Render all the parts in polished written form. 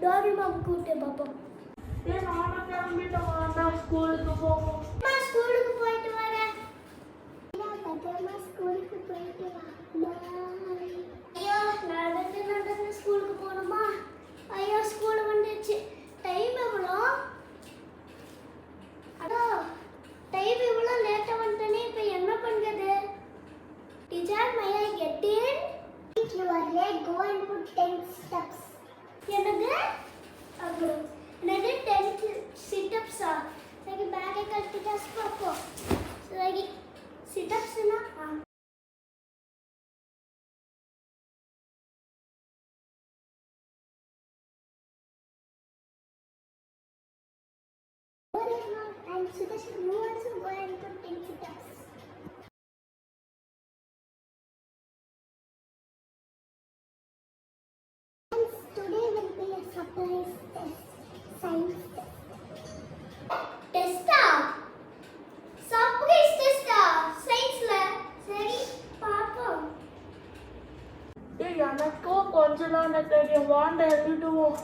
Doraemon கூப்பிட்டு பார்ப்போம். ஸ்கூலுக்கு போவோம். ஸ்கூலுக்கு போயிட்டு வரேன். ஸ்கூலுக்கு போயிட்டு ஐயோ நடந்து ஸ்கூலுக்கு போகணுமா? ஐயோ ஸ்கூல் வந்துச்சு. டைம் எவ்வளோ? அடோ டைம் எவ்வளோ லேட்டாக வந்துட்டேனே. இப்போ என்ன பண்ணுறது? Teacher my I get in? You are late. Go and put 10 steps. என்னது? அப்புறம் என்னது 10 sit-ups-ஆ? சரி பேக்கை கட்டிட்டு பாப்போம். சரி sit-ups-னா and sit-ups, you also go and put 10 sit-ups. Today will be a surprise test. Science test. Testa? Surprise testa? Science la? Sari, paapom. Hey, எனக்கு கொஞ்ச நாள் தெரியும். வாண்ட எழுதுவோம்.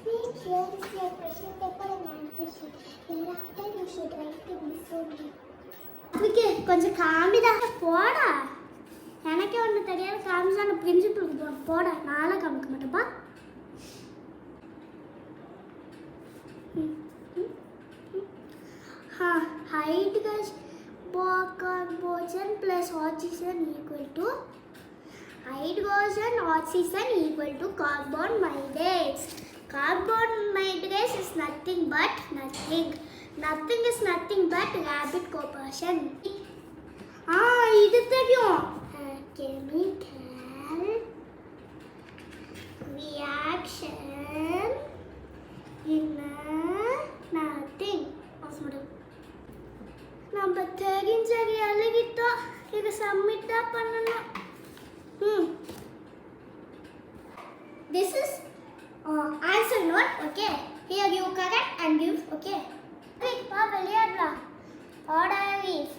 Please share your question paper and answer sheet. Thereafter you should write in this only. Okay கொஞ்சம் காமிடா போடா. எனக்கே ஒன்று தெரியாது காமிச்சா நான் பிரின்சிபலுக்கு போடா. நாளை காமிக்க மாட்டேப்பா. height guys Gaussian plus oxygen equal to height Gaussian oxygen equal to carbon matrix. Carbon matrix is nothing but nothing is nothing but rapid combustion. இது தெரியும். Chemical reaction in nothing. நம்ம தெரிஞ்சது எழுதிட்டோம். இது சப்மிட்டா பண்ணணும். This is answer note. Okay, here you correct and give. Okay, quick பா வெளியாடுறா. order if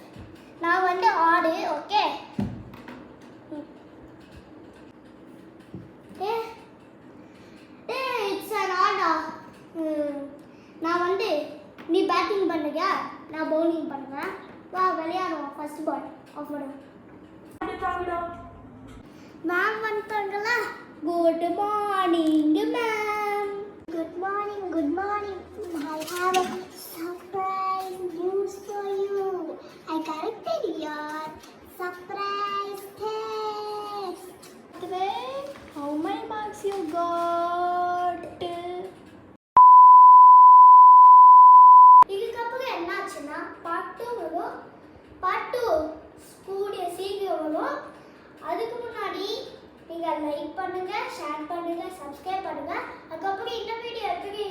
நான் வந்து order. Okay, it's an order. நான் வந்து நீ பேட்டிங் பண்ணுறியா, நான் பவுலிங் பண்ணுவேன். வா விளையாடுவோம். ஃபர்ஸ்ட் பால் ஆஃப் பண்ணுவோம். மேம் வந்துட்டாங்களா? Good morning ma'am. Good morning. Good morning. I have a surprise news for you. I corrected your surprise test. How many marks you got? இதுக்கப்புறம் என்னாச்சுன்னா பார்ட் 2 வரும். பார்ட் 2 ஸ்கூடிய சீக்கிரம் வரும். அதுக்கு முன்னாடி நீங்கள் லைக் பண்ணுங்கள், ஷேர் பண்ணுங்கள், சப்ஸ்கிரைப் பண்ணுங்கள். அதுக்கப்புறம் இந்த வீடியோ எப்படி